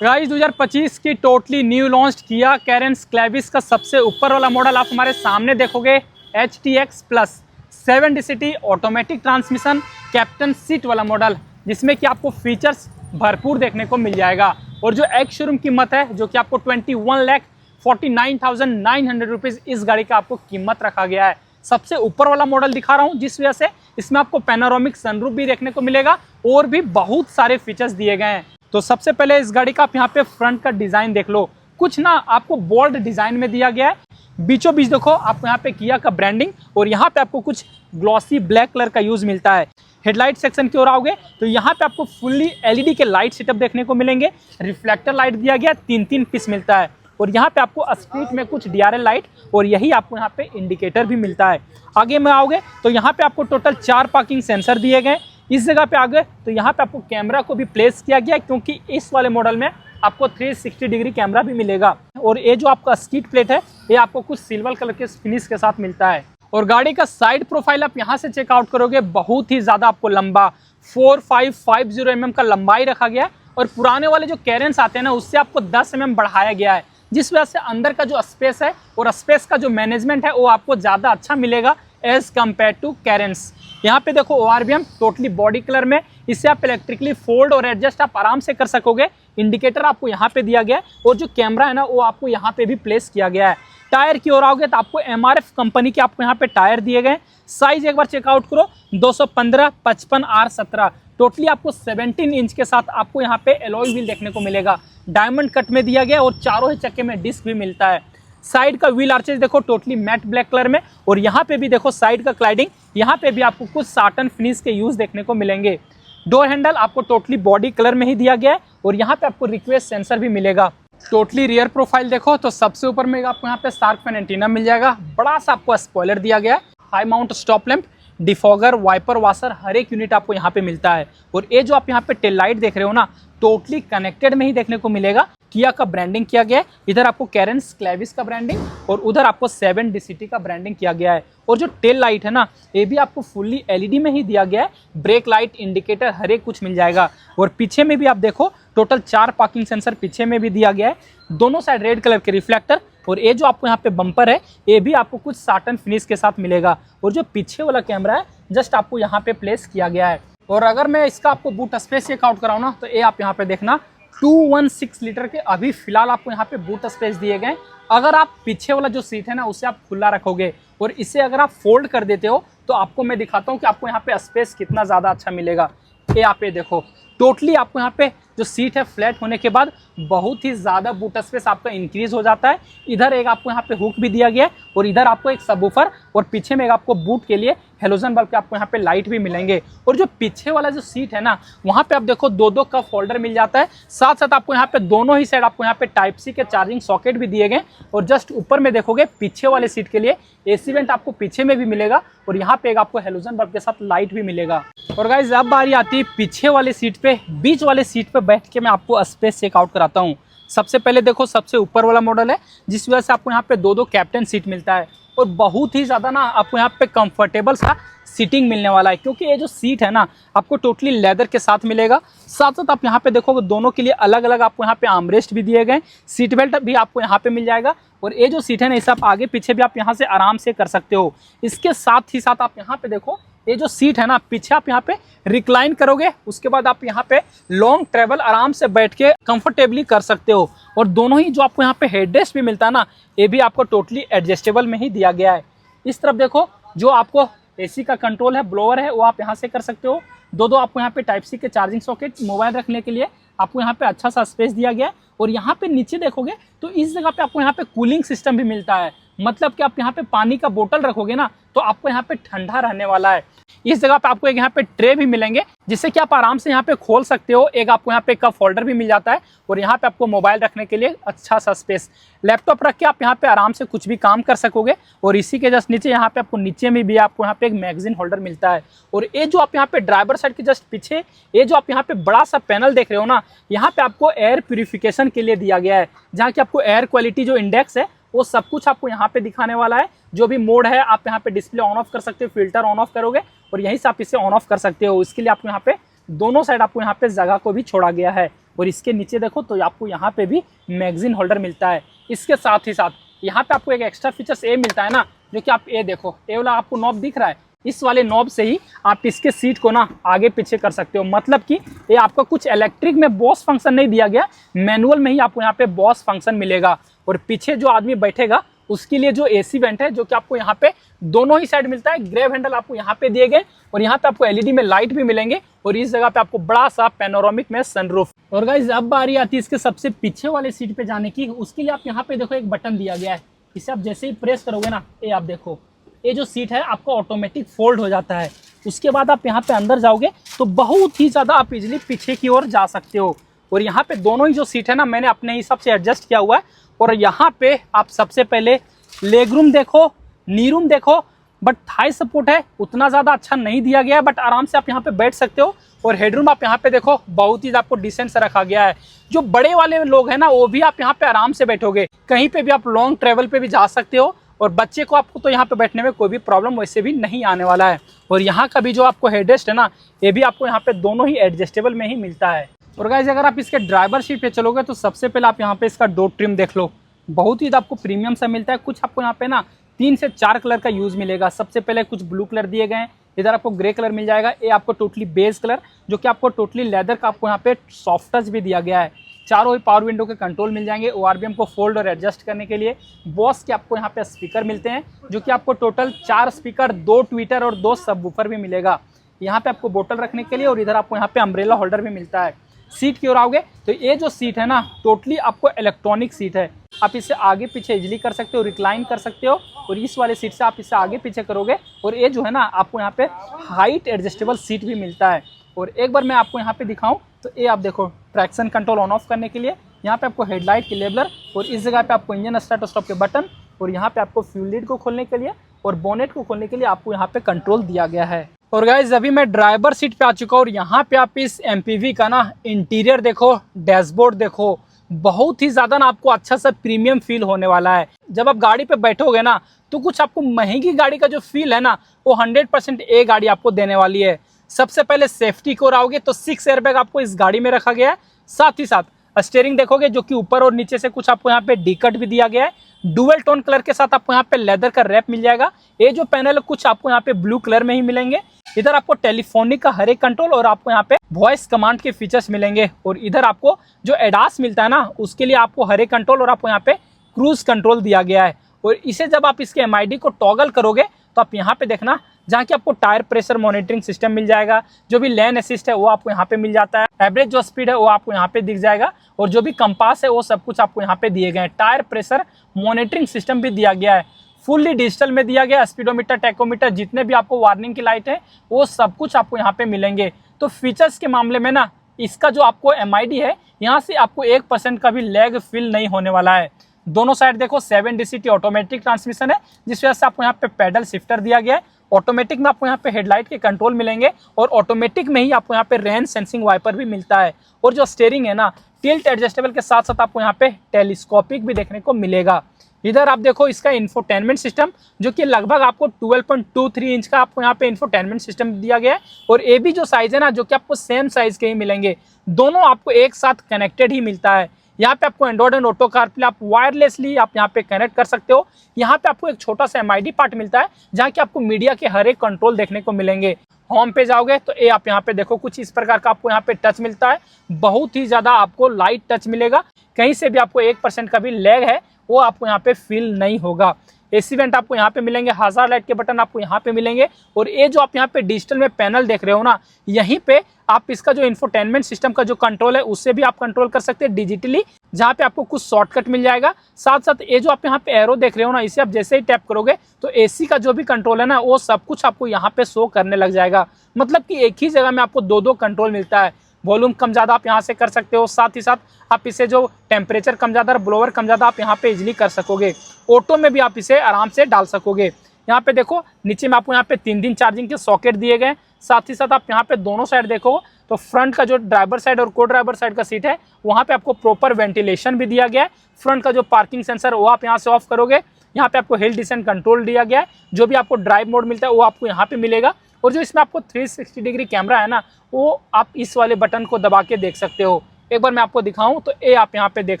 Guys 2025 की totally new launch किया Carens Clavis का सबसे ऊपर वाला मॉडल आप हमारे सामने देखोगे HTX plus 7 DCT automatic transmission captain seat वाला मॉडल, जिसमें कि आपको फीचर्स भरपूर देखने को मिल जाएगा। और जो एक्स शोरूम कीमत है जो कि आपको 21,49,900 रुपीज़ इस गाड़ी का आपको कीमत रखा गया है। सबसे ऊपर वाला मॉडल दिखा रहा हूँ जिस वजह से इसमें आपको पैनोरामिक सनरूफ भी देखने को मिलेगा और भी बहुत सारे फीचर्स दिए गए हैं। तो सबसे पहले इस गाड़ी का आप यहाँ पे फ्रंट का डिजाइन देख लो, कुछ ना आपको बोल्ड डिजाइन में दिया गया है। बीचों बीच देखो आपको यहाँ पे किया का ब्रांडिंग और यहाँ पे आपको कुछ ग्लॉसी ब्लैक कलर का यूज मिलता है। हेडलाइट सेक्शन की ओर आओगे तो यहाँ पे आपको फुल्ली LED के लाइट सेटअप देखने को मिलेंगे। रिफ्लेक्टर लाइट दिया गया 3-3 पीस मिलता है और यहाँ पे आपको स्ट्रीट में कुछ DRL लाइट और यही आपको यहाँ पे इंडिकेटर भी मिलता है। आगे में आओगे तो यहाँ पे आपको टोटल 4 पार्किंग सेंसर दिए गए। इस जगह पे आ गए तो यहाँ पे आपको कैमरा को भी प्लेस किया गया है, क्योंकि इस वाले मॉडल में आपको 360 डिग्री कैमरा भी मिलेगा। और ये जो आपका स्किड प्लेट है ये आपको कुछ सिल्वर कलर के फिनिश के साथ मिलता है। और गाड़ी का साइड प्रोफाइल आप यहाँ से चेकआउट करोगे, बहुत ही ज़्यादा आपको लंबा 4550 mm का लंबाई रखा गया है। और पुराने वाले जो कैरेंस आते हैं ना उससे आपको 10 mm बढ़ाया गया है, जिस वजह से अंदर का जो स्पेस है और स्पेस का जो मैनेजमेंट है वो आपको ज़्यादा अच्छा मिलेगा एज कम्पेयर टू कैरेंस। यहाँ पे देखो ORVM टोटली बॉडी कलर में, इससे आप इलेक्ट्रिकली फोल्ड और एडजस्ट आप आराम से कर सकोगे। इंडिकेटर आपको यहाँ पे दिया गया है और जो कैमरा है ना वो आपको यहाँ पे भी प्लेस किया गया है। टायर की ओर आओगे तो आपको MRF कंपनी के आपको यहाँ पे टायर दिए गए। साइज एक बार चेकआउट करो 215/55R17, टोटली आपको 17 इंच के साथ आपको यहाँ पे एलॉय व्हील देखने को मिलेगा। डायमंड कट में दिया गया और चारों ही चक्के में डिस्क भी मिलता है। साइड का व्हील आर्चेज देखो टोटली मैट ब्लैक कलर में और यहाँ पे भी देखो साइड का क्लाइडिंग, यहाँ पे भी आपको कुछ साटन फिनिश के यूज देखने को मिलेंगे। डोर हैंडल आपको टोटली बॉडी कलर में ही दिया गया है और यहाँ पे आपको रिक्वेस्ट सेंसर भी मिलेगा। टोटली रियर प्रोफाइल देखो तो सबसे ऊपर में आपको यहाँ पे शार्क फैन एंटीना मिल जाएगा। बड़ा सा आपको स्पॉइलर दिया गया है। High mount stop lamp, defogger, wiper, washer हर एक यूनिट आपको यहाँ पे मिलता है। और ये जो आप यहाँ पे टेल लाइट देख रहे हो ना टोटली कनेक्टेड में ही देखने को मिलेगा। किया का ब्रांडिंग किया गया है, इधर आपको कैरेंस क्लेविस का ब्रांडिंग और उधर आपको 7 DCT का ब्रांडिंग किया गया है। और जो टेल लाइट है ना ये भी आपको फुल्ली LED में ही दिया गया है। ब्रेक लाइट, इंडिकेटर हर एक कुछ मिल जाएगा। और पीछे में भी आप देखो टोटल 4 पार्किंग सेंसर पीछे में भी दिया गया है। दोनों साइड रेड कलर के रिफ्लेक्टर और ये जो आपको यहाँ पे बम्पर है ये भी आपको कुछ साटन फिनिश के साथ मिलेगा। और जो पीछे वाला कैमरा है जस्ट आपको यहाँ पे प्लेस किया गया है। और अगर मैं इसका आपको बूट स्पेस चेकआउट कराऊँ ना तो ये आप यहाँ पे देखना 216 लीटर के अभी फिलहाल आपको यहाँ पे बूट स्पेस दिए गए। अगर आप पीछे वाला जो सीट है ना उसे आप खुला रखोगे और इसे अगर आप फोल्ड कर देते हो तो आपको मैं दिखाता हूँ कि आपको यहाँ पे स्पेस कितना ज़्यादा अच्छा मिलेगा। ये आप देखो टोटली आपको यहाँ पे जो सीट है फ्लैट होने के बाद बहुत ही ज़्यादा बूट स्पेस आपका इंक्रीज हो जाता है। इधर एक आपको यहाँ पे हुक भी दिया गया है और इधर आपको एक सबवूफर और पीछे में एक आपको बूट के लिए हेलोजन बल्ब के आपको यहाँ पे लाइट भी मिलेंगे। और जो पीछे वाला जो सीट है ना वहाँ पे आप देखो 2-2 कप होल्डर मिल जाता है। साथ साथ आपको यहाँ पे दोनों ही साइड आपको यहाँ पे टाइप C के चार्जिंग सॉकेट भी दिए गए। और जस्ट ऊपर में देखोगे पीछे वाले सीट के लिए AC वेंट आपको पीछे में भी मिलेगा और यहाँ पे एक आपको हेलोजन बल्ब के साथ लाइट भी मिलेगा। और गाइस अब बारी आती है पीछे वाले सीट पे। बीच वाले सीट पे बैठ के मैं आपको स्पेस चेकआउट कराता हूँ। सबसे पहले देखो सबसे ऊपर वाला मॉडल है जिस वजह से आपको यहाँ पे 2-2 कैप्टन सीट मिलता है और बहुत ही ज़्यादा ना आपको यहाँ पे कंफर्टेबल सा सीटिंग मिलने वाला है, क्योंकि ये जो सीट है ना आपको टोटली लेदर के साथ मिलेगा। साथ साथ आप यहाँ पे देखोगे दोनों के लिए अलग अलग आपको यहाँ पे आर्मरेस्ट भी दिए गए। सीट बेल्ट भी आपको यहाँ पे मिल जाएगा और ये जो सीट है ना इसे आप आगे पीछे भी आप यहाँ से आराम से कर सकते हो। इसके साथ ही साथ आप यहाँ पे देखो ये जो सीट है ना पीछे आप यहाँ पे रिक्लाइन करोगे उसके बाद आप यहाँ पे लॉन्ग ट्रेवल आराम से बैठ के कंफर्टेबली कर सकते हो। और दोनों ही जो आपको यहाँ पे हेडरेस्ट भी मिलता है ना ये भी आपको टोटली एडजस्टेबल में ही दिया गया है। इस तरफ देखो जो आपको AC का कंट्रोल है, ब्लोअर है, वो आप यहाँ से कर सकते हो। 2-2 आपको यहाँ पे टाइप C के चार्जिंग सॉकेट, मोबाइल रखने के लिए आपको यहाँ पे अच्छा सा स्पेस दिया गया है। और यहाँ पे नीचे देखोगे तो इस जगह पे आपको यहाँ पे कूलिंग सिस्टम भी मिलता है, मतलब कि आप यहाँ पे पानी का बोतल रखोगे ना तो आपको यहाँ पे ठंडा रहने वाला है। इस जगह पे आपको एक यहाँ पे ट्रे भी मिलेंगे जिससे कि आप आराम से यहाँ पे खोल सकते हो। एक आपको यहाँ पे कप होल्डर भी मिल जाता है और यहाँ पे आपको मोबाइल रखने के लिए अच्छा सा स्पेस, लैपटॉप रख के आप यहाँ पे आराम से कुछ भी काम कर सकोगे। और इसी के जस्ट नीचे यहाँ पे आपको नीचे में भी आपको यहाँ पे एक मैगजीन होल्डर मिलता है। और ये जो आप यहाँ पे ड्राइवर साइड के जस्ट पीछे ये जो आप यहाँ पे बड़ा सा पैनल देख रहे हो ना यहाँ पे आपको एयर प्यूरिफिकेशन के लिए दिया गया है, जहाँ की आपको एयर क्वालिटी जो इंडेक्स है वो सब कुछ आपको यहाँ पे दिखाने वाला है। जो भी मोड है आप यहाँ पे डिस्प्ले ऑन ऑफ कर सकते हो, फिल्टर ऑन ऑफ करोगे और यहीं से आप इसे ऑन ऑफ कर सकते हो। इसके लिए आपको यहाँ पे दोनों साइड आपको यहाँ पे जगह को भी छोड़ा गया है। और इसके नीचे देखो तो आपको यहाँ पे भी मैगजीन होल्डर मिलता है। इसके साथ ही साथ यहाँ पे आपको एक एक्स्ट्रा फीचर्स ये मिलता है ना, जो कि आप ये देखो, ये वाला आपको नॉब दिख रहा है, इस वाले नॉब से ही आप इसके सीट को ना आगे पीछे कर सकते हो। मतलब कि ये आपको कुछ इलेक्ट्रिक में बॉस फंक्शन नहीं दिया गया, मैनुअल में ही आपको यहाँ पे बॉस फंक्शन मिलेगा। और पीछे जो आदमी बैठेगा उसके लिए जो एसी वेंट है, जो कि आपको यहाँ पे दोनों ही साइड मिलता है। ग्रेव हैंडल आपको यहाँ पे दिए गए और यहाँ पे आपको एलईडी में लाइट भी मिलेंगे और इस जगह पे आपको बड़ा सा पैनोरामिक में सनरूफ। और गाइस अब बारी आती है इसके सबसे पीछे वाले सीट पे जाने की। उसके लिए आप यहाँ पे देखो एक बटन दिया गया है, इसे आप जैसे ही प्रेस करोगे ना, ये आप देखो, ये जो सीट है आपको ऑटोमेटिक फोल्ड हो जाता है। उसके बाद आप यहाँ पे अंदर जाओगे तो बहुत ही ज़्यादा आप इजीली पीछे की ओर जा सकते हो। और यहाँ पे दोनों ही जो सीट है ना, मैंने अपने हिसाब से एडजस्ट किया हुआ है। और यहाँ पे आप सबसे पहले लेग रूम देखो, नी रूम देखो, बट थाई सपोर्ट है उतना ज़्यादा अच्छा नहीं दिया गया है, बट आराम से आप यहाँ पे बैठ सकते हो। और हेडरूम आप यहाँ पे देखो बहुत ही आपको डिसेंट से रखा गया है। जो बड़े वाले लोग हैं ना, वो भी आप यहाँ पे आराम से बैठोगे, कहीं पे भी आप लॉन्ग ट्रेवल पे भी जा सकते हो। और बच्चे को आपको तो यहाँ पे बैठने में कोई भी प्रॉब्लम वैसे भी नहीं आने वाला है। और यहाँ का भी जो आपको हेडरेस्ट है ना, ये भी आपको यहाँ पे दोनों ही एडजस्टेबल में ही मिलता है। और गाइस अगर आप इसके ड्राइवर सीट पे चलोगे तो सबसे पहले आप यहाँ पे इसका डोर ट्रिम देख लो, बहुत ही आपको प्रीमियम सा मिलता है। कुछ आपको यहाँ पे ना 3 से 4 कलर का यूज मिलेगा। सबसे पहले कुछ ब्लू कलर दिए गए हैं, इधर आपको ग्रे कलर मिल जाएगा, ये आपको टोटली बेस कलर, जो कि आपको टोटली लेदर का आपको यहाँ पे सॉफ्ट टच भी दिया गया है। चारों ही पावर विंडो के कंट्रोल मिल जाएंगे, ORVM को फोल्ड और एडजस्ट करने के लिए। बॉस के आपको यहाँ पे स्पीकर मिलते हैं, जो कि आपको टोटल 4 स्पीकर, 2 ट्विटर और 2 सबवूफर भी मिलेगा। यहाँ पे आपको बोतल रखने के लिए, और इधर आपको यहाँ पे अम्ब्रेला होल्डर भी मिलता है। सीट की ओर आओगे तो ये जो सीट है ना, टोटली आपको इलेक्ट्रॉनिक सीट है। आप इसे आगे पीछे इजीली कर सकते हो, रिक्लाइन कर सकते हो। और इस वाले सीट से आप इसे आगे पीछे करोगे और ये जो है ना, आपको यहाँ पे हाइट एडजस्टेबल सीट भी मिलता है। और एक बार मैं आपको यहाँ पे दिखाऊं तो ये आप देखो, ट्रैक्शन कंट्रोल ऑन ऑफ करने के लिए यहाँ पे आपको हेडलाइट की लेबलर, और इस जगह पे आपको इंजन स्टार्ट स्टॉप के बटन, और यहाँ पे आपको फ्यूल लीड को खोलने के लिए और बोनेट को खोलने के लिए आपको यहाँ पे कंट्रोल दिया गया है। और गाइज अभी मैं ड्राइवर सीट पे आ चुका हूँ और यहाँ पे आप इस MPV का ना इंटीरियर देखो, डैशबोर्ड देखो, बहुत ही ज़्यादा ना आपको अच्छा सा प्रीमियम फील होने वाला है। जब आप गाड़ी पे बैठोगे ना, तो कुछ आपको महंगी गाड़ी का जो फील है ना, वो 100% ये गाड़ी आपको देने वाली है। सबसे पहले सेफ्टी को आओगे तो 6 एयरबैग आपको इस गाड़ी में रखा गया है। साथ ही साथ स्टीयरिंग देखोगे, जो कि ऊपर और नीचे से कुछ आपको यहाँ पे डी-कट भी दिया गया है। डुअल टोन कलर के साथ आपको यहाँ पे लेदर का रैप मिल जाएगा। ये जो पैनल है कुछ आपको यहाँ पे ब्लू कलर में ही मिलेंगे। इधर आपको टेलीफोनिक का हर एक कंट्रोल और आपको यहाँ पे वॉइस कमांड के फीचर्स मिलेंगे। और इधर आपको जो एडास मिलता है ना, उसके लिए आपको हर एक कंट्रोल और आपको यहाँ पे क्रूज कंट्रोल दिया गया है। और इसे जब आप इसके MID को टॉगल करोगे तो आप यहाँ पे देखना, जहाँ की आपको टायर प्रेशर मॉनिटरिंग सिस्टम मिल जाएगा, जो भी लेन असिस्ट है वो आपको यहाँ पे मिल जाता है, एवरेज जो स्पीड है वो आपको यहाँ पे दिख जाएगा, और जो भी कंपास है वो सब कुछ आपको यहाँ पे दिए गए हैं। टायर प्रेशर मॉनिटरिंग सिस्टम भी दिया गया है, फुल्ली डिजिटल में दिया गया। स्पीडोमीटर, टेकोमीटर, जितने भी आपको वार्निंग की लाइट है वो सब कुछ आपको यहाँ पे मिलेंगे। तो फीचर्स के मामले में ना, इसका जो आपको MID है, यहाँ से आपको 1% का भी लैग फील नहीं होने वाला है। दोनों साइड देखो 7 DCT ऑटोमेटिक ट्रांसमिशन है, जिस वजह से आपको यहाँ पे पैडल शिफ्टर दिया गया है। ऑटोमेटिक में आपको यहाँ पे हेडलाइट के कंट्रोल मिलेंगे और ऑटोमेटिक में ही आपको यहाँ पे रेन सेंसिंग वाइपर भी मिलता है। और जो स्टीयरिंग है ना, टिल्ट एडजस्टेबल के साथ साथ आपको यहाँ पे टेलीस्कोपिक भी देखने को मिलेगा। इधर आप देखो इसका इंफोटेनमेंट सिस्टम, जो कि लगभग आपको 12.23 इंच का आपको यहाँ पे इंफोटेनमेंट सिस्टम दिया गया है। और ये भी जो साइज है ना, जो कि आपको सेम साइज के ही मिलेंगे, दोनों आपको एक साथ कनेक्टेड ही मिलता है। यहाँ पे आपको एंड्रॉइड एंड ऑटो कारप्ले आप वायरलेसली आप यहाँ पे कनेक्ट कर सकते हो। यहाँ पे आपको एक छोटा सा MID पार्ट मिलता है, जहाँ की आपको मीडिया के हर एक कंट्रोल देखने को मिलेंगे। होम पे जाओगे तो ये आप यहाँ पे देखो, कुछ इस प्रकार का आपको यहाँ पे टच मिलता है। बहुत ही ज़्यादा आपको लाइट टच मिलेगा, कहीं से भी आपको 1% का भी लैग है वो आपको यहाँ पे फील नहीं होगा। AC वेंट आपको यहाँ पे मिलेंगे, हज़ार लाइट के बटन आपको यहाँ पे मिलेंगे। और ये जो आप यहाँ पे डिजिटल में पैनल देख रहे हो ना, यहीं पे आप इसका जो इंफोटेनमेंट सिस्टम का जो कंट्रोल है उससे भी आप कंट्रोल कर सकते हैं डिजिटली, जहाँ पे आपको कुछ शॉर्टकट मिल जाएगा। साथ साथ ये जो आप यहाँ पे एरो देख रहे हो ना, इसे आप जैसे ही टैप करोगे तो AC का जो भी कंट्रोल है ना, वो सब कुछ आपको यहाँ पे शो करने लग जाएगा। मतलब कि एक ही जगह में आपको 2 कंट्रोल मिलता है। वॉल्यूम कम ज़्यादा आप यहाँ से कर सकते हो, साथ ही साथ आप इसे जो टेम्परेचर कम ज़्यादा, ब्लोअर कम ज़्यादा आप यहाँ पे इजीली कर सकोगे। ऑटो में भी आप इसे आराम से डाल सकोगे। यहाँ पे देखो नीचे में आपको यहाँ पे 3 चार्जिंग के सॉकेट दिए गए। साथ ही साथ आप यहाँ पे दोनों साइड देखो तो फ्रंट का जो ड्राइवर साइड और को ड्राइवर साइड का सीट है, वहाँ पे आपको प्रॉपर वेंटिलेशन भी दिया गया है। फ्रंट का जो पार्किंग सेंसर वो आप यहाँ से ऑफ करोगे। यहाँ पे आपको हिल डिसेंट कंट्रोल दिया गया है, जो भी आपको ड्राइव मोड मिलता है वो आपको यहाँ पे मिलेगा। और जो इसमें आपको 360 डिग्री कैमरा है ना, वो आप इस वाले बटन को दबा के देख सकते हो। एक बार मैं आपको दिखाऊं तो ये आप यहाँ पे देख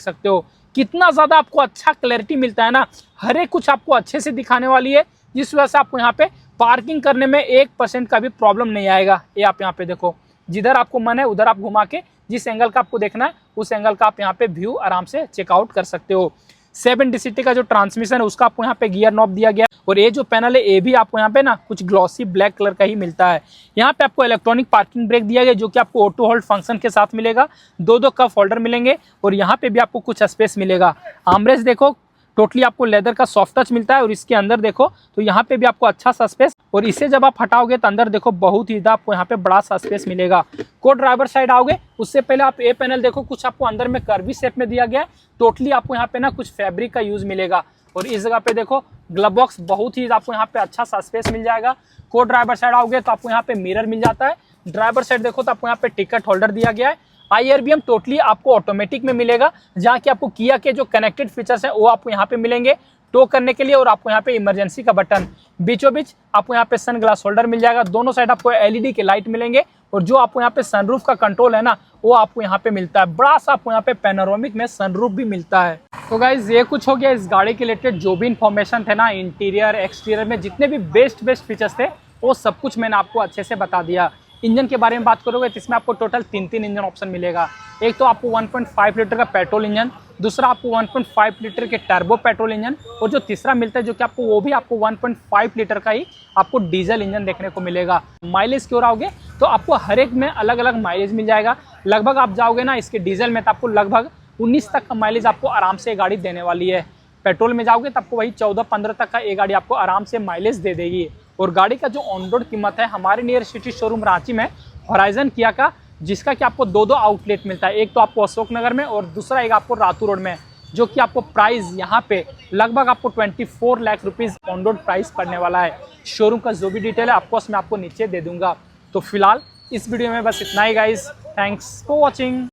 सकते हो कितना ज़्यादा आपको अच्छा क्लैरिटी मिलता है ना, हर एक कुछ आपको अच्छे से दिखाने वाली है, जिस वजह से आपको यहाँ पे पार्किंग करने में 1% का भी प्रॉब्लम नहीं आएगा। ये आप यहाँ पे देखो, जिधर आपको मन है उधर आप घुमा के जिस एंगल का आपको देखना है उस एंगल का आप यहाँ पे व्यू आराम से चेकआउट कर सकते हो। 7 DCT का जो ट्रांसमिशन है उसका आपको यहाँ पे गियर नॉब दिया गया है, और ये जो पैनल है ये भी आपको यहाँ पे ना कुछ ग्लॉसी ब्लैक कलर का ही मिलता है। यहाँ पे आपको इलेक्ट्रॉनिक पार्किंग ब्रेक दिया गया जो कि आपको ऑटो होल्ड फंक्शन के साथ मिलेगा, 2 कप होल्डर मिलेंगे, और यहाँ पे भी आपको कुछ स्पेस मिलेगा। आर्मरेस्ट देखो टोटली आपको लेदर का सॉफ्ट टच मिलता है, और इसके अंदर देखो तो यहाँ पे भी आपको अच्छा सा स्पेस, और इसे जब आप हटाओगे तो अंदर देखो बहुत ही ज़्यादा आपको यहाँ पे बड़ा सा स्पेस मिलेगा। को ड्राइवर साइड आओगे उससे पहले आप ये पैनल देखो, कुछ आपको अंदर में कर्वी शेप में दिया गया है, टोटली आपको यहाँ पे ना कुछ फैब्रिक का यूज मिलेगा, और इस जगह पे देखो ग्लव बॉक्स बहुत ही आपको यहाँ पे अच्छा सा स्पेस मिल जाएगा। को ड्राइवर साइड आओगे तो आपको यहाँ पे मिरर मिल जाता है। ड्राइवर साइड देखो तो आपको यहाँ पे टिकट होल्डर दिया गया है। IRBM टोटली आपको ऑटोमेटिक में मिलेगा, जहाँ की आपको किया के जो कनेक्टेड फीचर्स हैं वो आपको यहाँ पे मिलेंगे टो करने के लिए, और आपको यहाँ पे इमरजेंसी का बटन, बीचों बीच आपको यहाँ पे सन ग्लास होल्डर मिल जाएगा, दोनों साइड आपको LED के लाइट मिलेंगे, और जो आपको यहाँ पे सनरूफ का कंट्रोल है ना वो आपको यहाँ पे मिलता है। बड़ा सा आपको यहाँ पे पैनोरामिक में सनरूफ भी मिलता है। तो गाइज ये कुछ हो गया इस गाड़ी के रिलेटेड, जो भी इन्फॉर्मेशन थे ना इंटीरियर एक्सटीरियर में जितने भी बेस्ट फीचर्स थे वो सब कुछ मैंने आपको अच्छे से बता दिया। इंजन के बारे में बात करोगे तो इसमें आपको टोटल 3 इंजन ऑप्शन मिलेगा। एक तो आपको 1.5 लीटर का पेट्रोल इंजन, दूसरा आपको 1.5 लीटर के टर्बो पेट्रोल इंजन, और जो तीसरा मिलता है जो कि आपको वो भी आपको 1.5 लीटर का ही आपको डीजल इंजन देखने को मिलेगा। माइलेज की ओर आओगे तो आपको हर एक में अलग अलग माइलेज मिल जाएगा। लगभग आप जाओगे ना इसके डीजल में तो आपको लगभग 19 तक का माइलेज आपको आराम से गाड़ी देने वाली है। पेट्रोल में जाओगे तो आपको वही 14-15 तक का ये गाड़ी आपको आराम से माइलेज दे देगी। और गाड़ी का जो ऑन रोड कीमत है हमारे नियर सिटी शोरूम रांची में होराइजन किया का, जिसका कि आपको 2 आउटलेट मिलता है, एक तो आपको अशोक नगर में और दूसरा एक आपको रातू रोड में, जो कि आपको प्राइस यहाँ पे लगभग आपको 24 lakh rupees on road price पड़ने वाला है। शोरूम का जो भी डिटेल है आपको मैं आपको नीचे दे दूंगा। तो फिलहाल इस वीडियो में बस इतना ही गाइस, थैंक्स फॉर वॉचिंग।